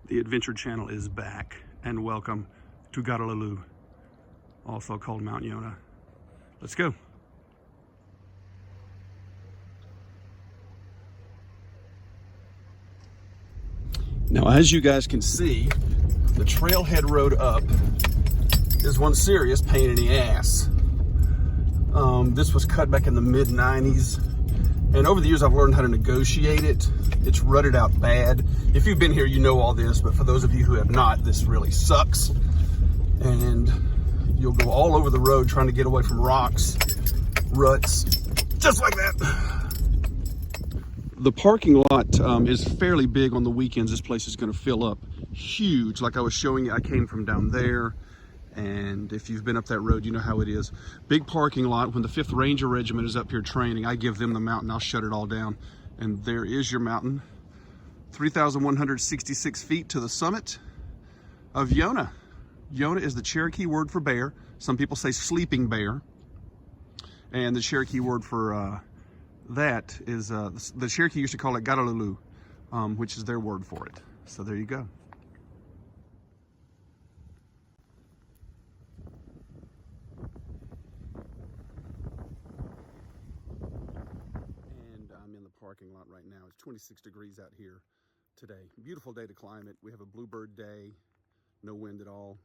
The Adventure Channel is back, and welcome to Gada-lulu, also called Mount Yonah. Let's go. Now, as you guys can see, the Trailhead road up is one serious pain in the ass. This was cut back in the mid-90s, and over the years I've learned how to negotiate it. It's rutted out bad. If you've been here, you know all this, but for those of you who have not, this really sucks. And you'll go all over the road trying to get away from rocks, ruts, just like that. The parking lot is fairly big on the weekends. This place is going to fill up huge. Like I was showing you, I came from down there. And if you've been up that road, you know how it is. Big parking lot. When the 5th Ranger Regiment is up here training, I give them the mountain. I'll shut it all down. And there is your mountain. 3,166 feet to the summit of Yonah. Yonah is the Cherokee word for bear. Some people say sleeping bear. And the Cherokee word for that is, the Cherokee used to call it Gada-lulu, which is their word for it. So there you go. Parking lot right now. It's 26 degrees out here today. Beautiful day to climb it. We have a bluebird day, no wind at all.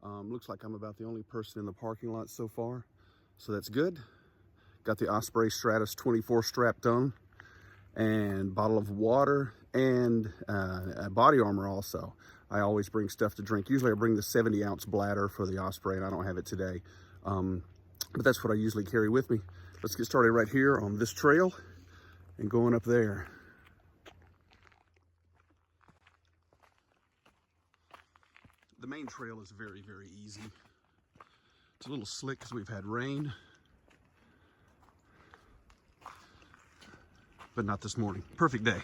Looks like I'm about the only person in the parking lot so far, so that's good. Got the Osprey Stratus 24 strapped on, and bottle of water, and body armor also. I always bring stuff to drink. Usually I bring the 70-ounce bladder for the Osprey, and I don't have it today, but that's what I usually carry with me. Let's get started right here on this trail and going up there. The main trail is very, very easy. It's a little slick because we've had rain, but not this morning. Perfect day.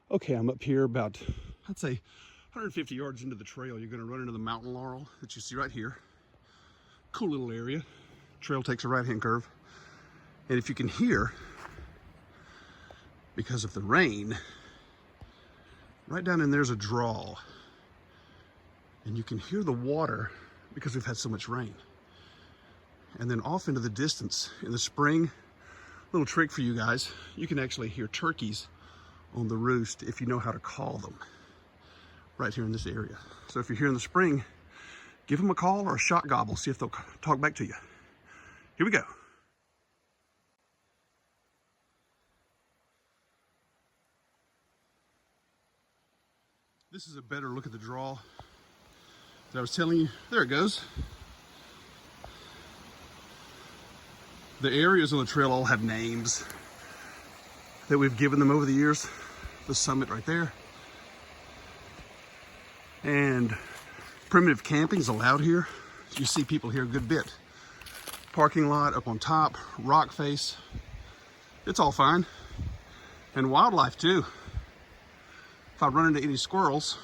Okay, I'm up here about, I'd say 150 yards into the trail. You're gonna run into the mountain laurel that you see right here. Cool little area. Trail takes a right-hand curve. And if you can hear, because of the rain, right down in there's a draw. And you can hear the water because we've had so much rain. And then off into the distance in the spring, little trick for you guys, you can actually hear turkeys on the roost if you know how to call them right here in this area. So if you're here in the spring, give them a call or a shot gobble, see if they'll talk back to you. Here we go. This is a better look at the draw that I was telling you. There it goes. The areas on the trail all have names that we've given them over the years. The summit right there. And primitive camping is allowed here. You see people here a good bit. Parking lot up on top, rock face. It's all fine. And wildlife too. If I run into any squirrels,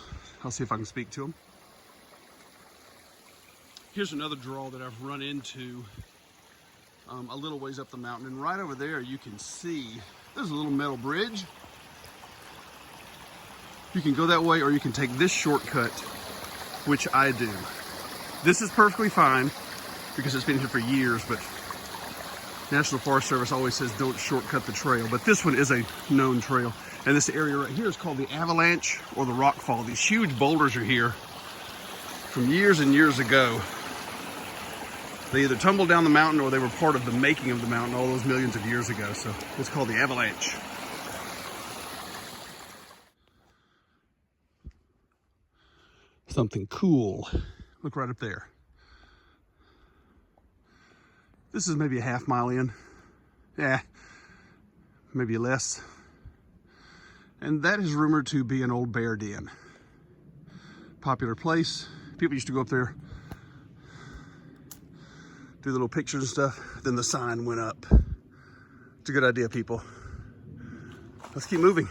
I'll see if I can speak to them. Here's another draw that I've run into a little ways up the mountain. And right over there, you can see there's a little metal bridge. You can go that way, or you can take this shortcut, which I do. This is perfectly fine because it's been here for years, but National Forest Service always says don't shortcut the trail. But this one is a known trail. And this area right here is called the Avalanche or the Rock Fall. These huge boulders are here from years and years ago. They either tumbled down the mountain or they were part of the making of the mountain all those millions of years ago. So it's called the Avalanche. Something cool. Look right up there. This is maybe a half mile in. Yeah, maybe less. And that is rumored to be an old bear den. Popular place. People used to go up there, do the little pictures and stuff. Then the sign went up. It's a good idea, people. Let's keep moving.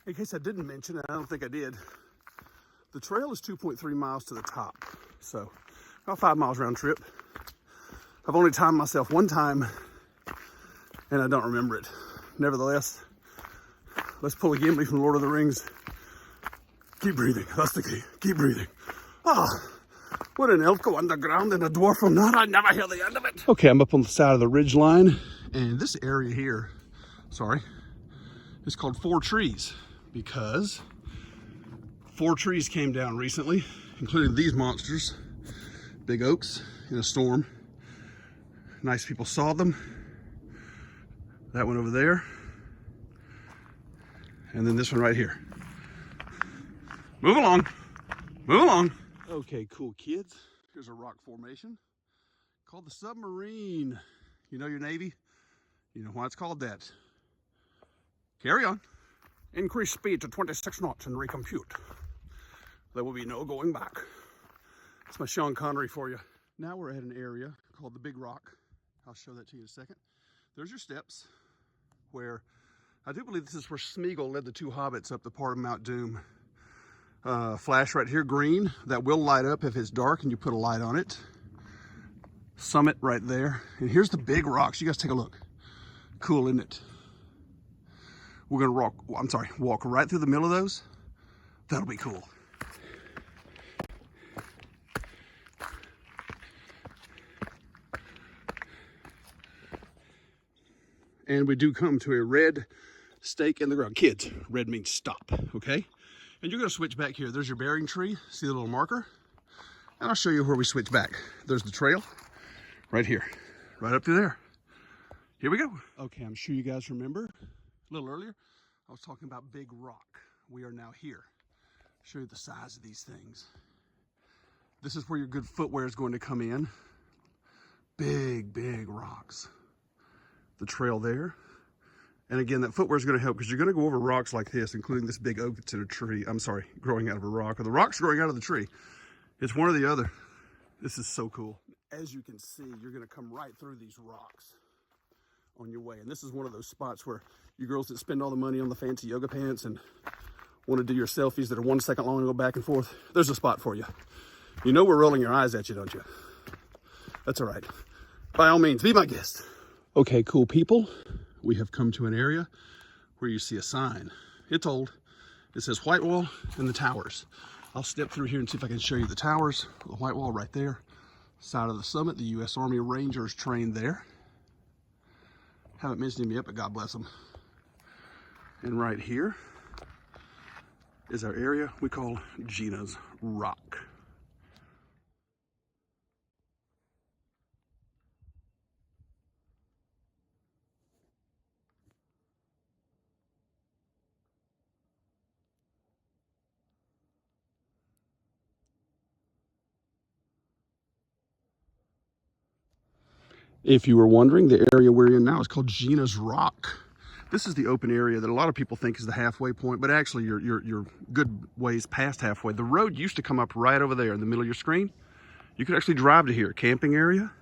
In case I didn't mention, and I don't think I did, the trail is 2.3 miles to the top. So about 5 miles round trip. I've only timed myself one time and I don't remember it. Nevertheless, let's pull a Gimli from Lord of the Rings. Keep breathing. That's the key. Keep breathing. Ah, would an elf go underground and a dwarf will not? I never hear the end of it. Okay, I'm up on the side of the ridge line, and this area here, is called Four Trees because 4 trees came down recently, including these monsters, big oaks, in a storm. Nice people saw them. That one over there, and then this one right here. Move along, move along. Okay, cool kids. Here's a rock formation called the submarine. You know your Navy? You know why it's called that. Carry on. Increase speed to 26 knots and recompute. There will be no going back. That's my Sean Connery for you. Now we're at an area called the Big Rock. I'll show that to you in a second. There's your steps where, I do believe this is where Smeagol led the 2 hobbits up the part of Mount Doom. Flash right here, green. That will light up if it's dark and you put a light on it. Summit right there. And here's the big rocks. You guys take a look. Cool, isn't it? We're gonna walk right through the middle of those. That'll be cool. And we do come to a red stake in the ground. Kids, red means stop, okay? And you're gonna switch back here. There's your bearing tree. See the little marker? And I'll show you where we switch back. There's the trail right here, right up through there. Here we go. Okay, I'm sure you guys remember a little earlier, I was talking about Big Rock. We are now here. I'll show you the size of these things. This is where your good footwear is going to come in. Big, big rocks. The trail there. And again, that footwear is going to help because you're going to go over rocks like this, including this big oak that's in a tree. I'm sorry, growing out of a rock, or the rock's growing out of the tree. It's one or the other. This is so cool. As you can see, you're going to come right through these rocks on your way. And this is one of those spots where you girls that spend all the money on the fancy yoga pants and want to do your selfies that are 1 second long and go back and forth, there's a spot for you. You know we're rolling your eyes at you, don't you? That's all right. By all means, be my guest. Okay, cool people. We have come to an area where you see a sign. It's old. It says White Wall and the Towers. I'll step through here and see if I can show you the towers. The White Wall right there. Side of the summit, the U.S. Army Rangers trained there. Haven't mentioned him yet, but God bless him. And right here is our area we call Gina's Rock. If you were wondering, the area we're in now is called Gina's Rock. This is the open area that a lot of people think is the halfway point, but actually you're good ways past halfway. The road used to come up right over there in the middle of your screen. You could actually drive to here, camping area.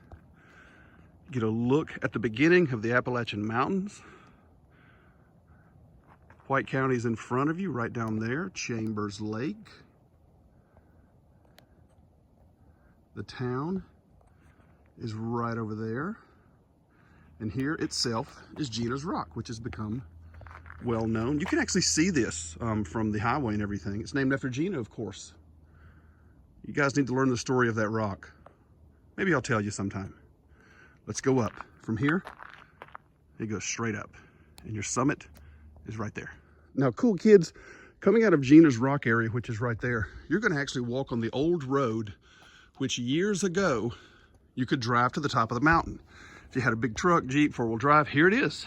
Get a look at the beginning of the Appalachian Mountains. White County's in front of you, right down there, Chambers Lake. The town is right over there. And here itself is Gina's Rock, which has become well known. You can actually see this from the highway and everything. It's named after Gina, of course. You guys need to learn the story of that rock. Maybe I'll tell you sometime. Let's go up. From here, it goes straight up. And your summit is right there. Now, cool kids, coming out of Gina's Rock area, which is right there, you're gonna actually walk on the old road, which years ago, you could drive to the top of the mountain. If you had a big truck, Jeep, 4-wheel drive, here it is.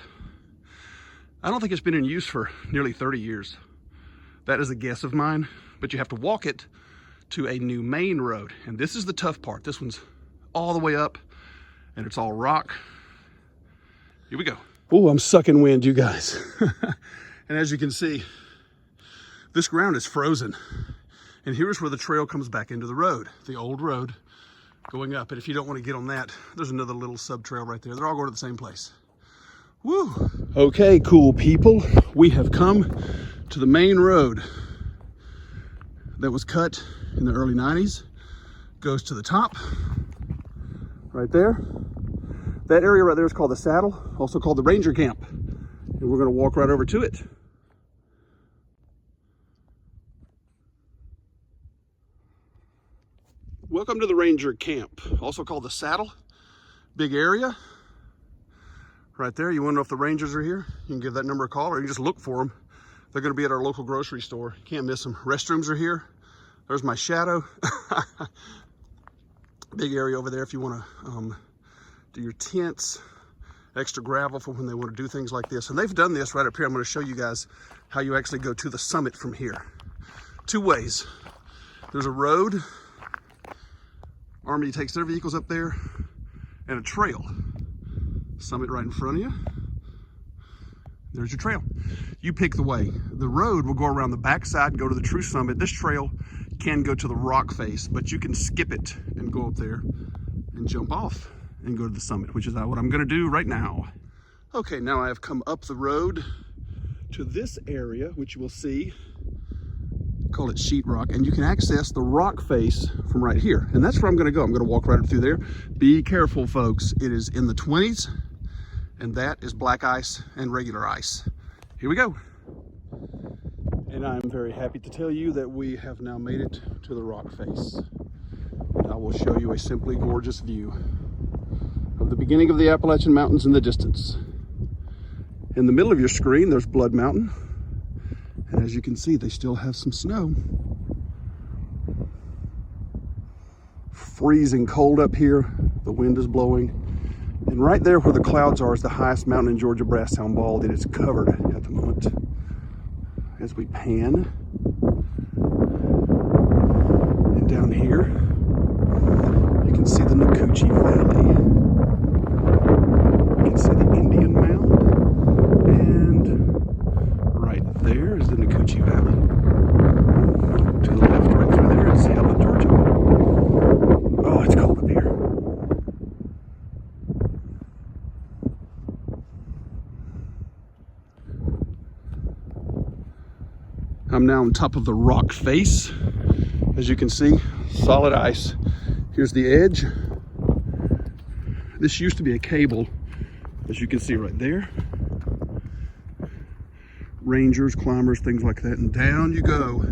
I don't think it's been in use for nearly 30 years. That is a guess of mine, but you have to walk it to a new main road. And this is the tough part. This one's all the way up and it's all rock. Here we go. Oh, I'm sucking wind, you guys. And as you can see, this ground is frozen. And here's where the trail comes back into the road, the old road going up. And if you don't want to get on that, there's another little sub trail right there. They're all going to the same place. Woo. Okay, cool people. We have come to the main road that was cut in the early 90s. Goes to the top right there. That area right there is called the saddle, also called the Ranger Camp. And we're going to walk right over to it. Welcome to the Ranger Camp, also called the Saddle. Big area. Right there, you want to know if the Rangers are here? You can give that number a call, or you can just look for them. They're going to be at our local grocery store. Can't miss them. Restrooms are here. There's my shadow. Big area over there if you want to do your tents. Extra gravel for when they want to do things like this. And they've done this right up here. I'm going to show you guys how you actually go to the summit from here. Two ways. There's a road. Army takes their vehicles up there, and a trail. Summit right in front of you. There's your trail. You pick the way. The road will go around the backside and go to the true summit. This trail can go to the rock face, but you can skip it and go up there and jump off and go to the summit, which is what I'm gonna do right now. Okay, now I have come up the road to this area, which you will see, call it sheetrock, and you can access the rock face from right here. And that's where I'm gonna go. I'm gonna walk right up through there. Be careful, folks. It is in the 20s, and that is black ice and regular ice. Here we go. And I'm very happy to tell you that we have now made it to the rock face. And I will show you a simply gorgeous view of the beginning of the Appalachian Mountains in the distance. In the middle of your screen, there's Blood Mountain. And as you can see, they still have some snow. Freezing cold up here. The wind is blowing. And right there where the clouds are is the highest mountain in Georgia, Brasstown Bald. It is covered at the moment. As we pan. And down here, you can see the Oconee-Chattahoochee Valley. You can see the Indian Mound, and right there is the Oconee-Chattahoochee Valley. To the left, right through there, is Helen, Georgia. Oh, it's cold up here. I'm now on top of the rock face. As you can see, solid ice. Here's the edge. This used to be a cable, as you can see right there. Rangers, climbers, things like that, and down you go.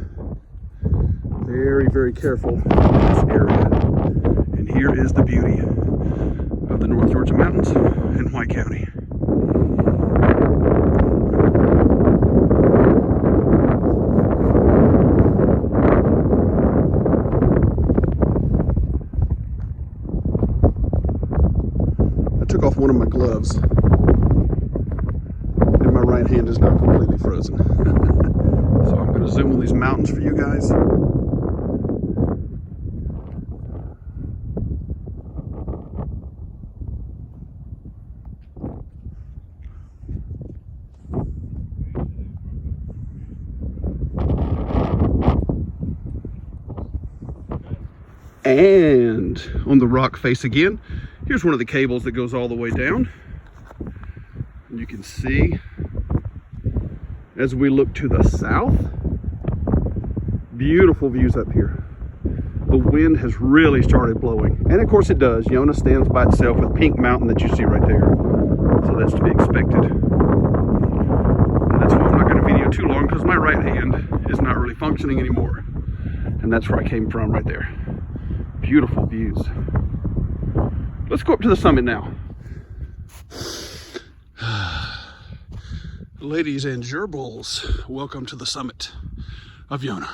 Very, very careful in this area. And here is the beauty of the North Georgia Mountains in White County. Off one of my gloves, and my right hand is now completely frozen. So I'm going to zoom on these mountains for you guys. And on the rock face again, here's one of the cables that goes all the way down. And you can see, as we look to the south, beautiful views up here. The wind has really started blowing. And of course it does. Yonah stands by itself with Pink Mountain that you see right there. So that's to be expected. And that's why I'm not going to video too long, because my right hand is not really functioning anymore. And that's where I came from right there. Beautiful views. Let's go up to the summit now. Ladies and gerbils, welcome to the summit of Yonah.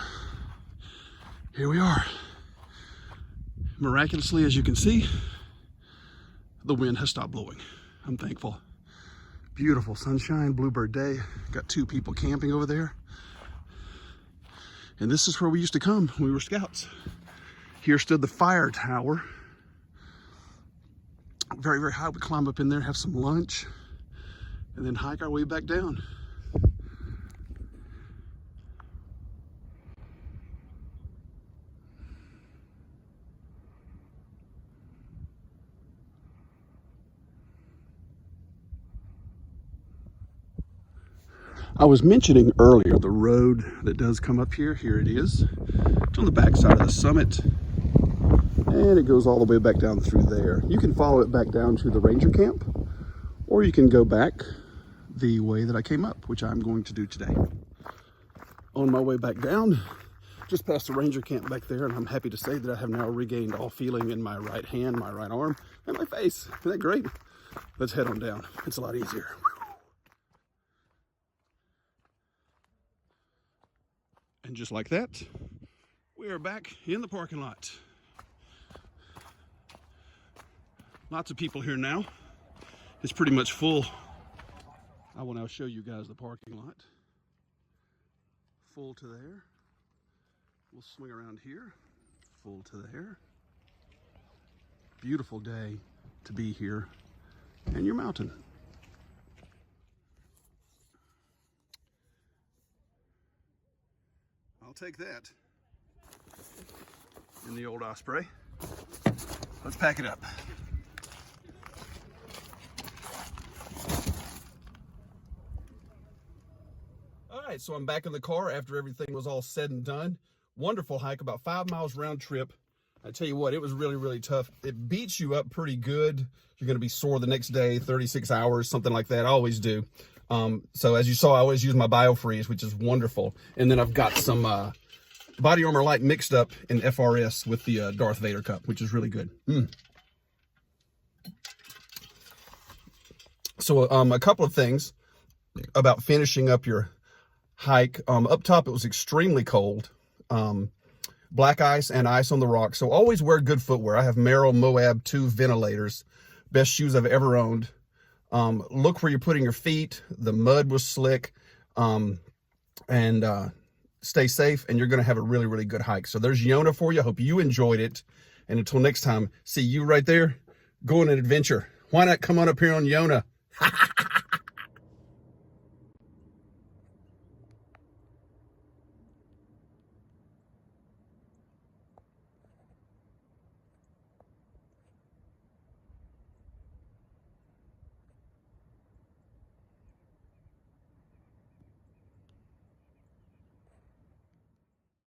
Here we are. Miraculously, as you can see, the wind has stopped blowing. I'm thankful. Beautiful sunshine, bluebird day. Got 2 people camping over there. And this is where we used to come when we were scouts. Here stood the fire tower. Very, very high. We climb up in there, have some lunch, and then hike our way back down. I was mentioning earlier the road that does come up here. Here it is. It's on the back side of the summit. And it goes all the way back down through there. You can follow it back down to the Ranger camp, or you can go back the way that I came up, which I'm going to do today. On my way back down, just past the ranger camp back there, and I'm happy to say that I have now regained all feeling in my right hand, my right arm, and my face. Isn't that great? Let's head on down. It's a lot easier. And just like that, we are back in the parking lot. Lots of people here now. It's pretty much full. I will now show you guys the parking lot. Full to there. We'll swing around here. Full to there. Beautiful day to be here in your mountain. I'll take that in the old Osprey. Let's pack it up. All right, so I'm back in the car after everything was all said and done. Wonderful hike, about 5 miles round trip. I tell you what, it was really, really tough. It beats you up pretty good. You're gonna be sore the next day, 36 hours, something like that. I always do. So as you saw, I always use my BioFreeze, which is wonderful. And then I've got some Body Armor Light mixed up in FRS with the Darth Vader cup, which is really good. So a couple of things about finishing up your hike. Up top, it was extremely cold. Black ice and ice on the rocks. So always wear good footwear. I have Merrell Moab 2 ventilators. Best shoes I've ever owned. Look where you're putting your feet. The mud was slick. And stay safe, and you're going to have a really, really good hike. So there's Yonah for you. I hope you enjoyed it. And until next time, see you right there. Go on an adventure. Why not come on up here on Yonah?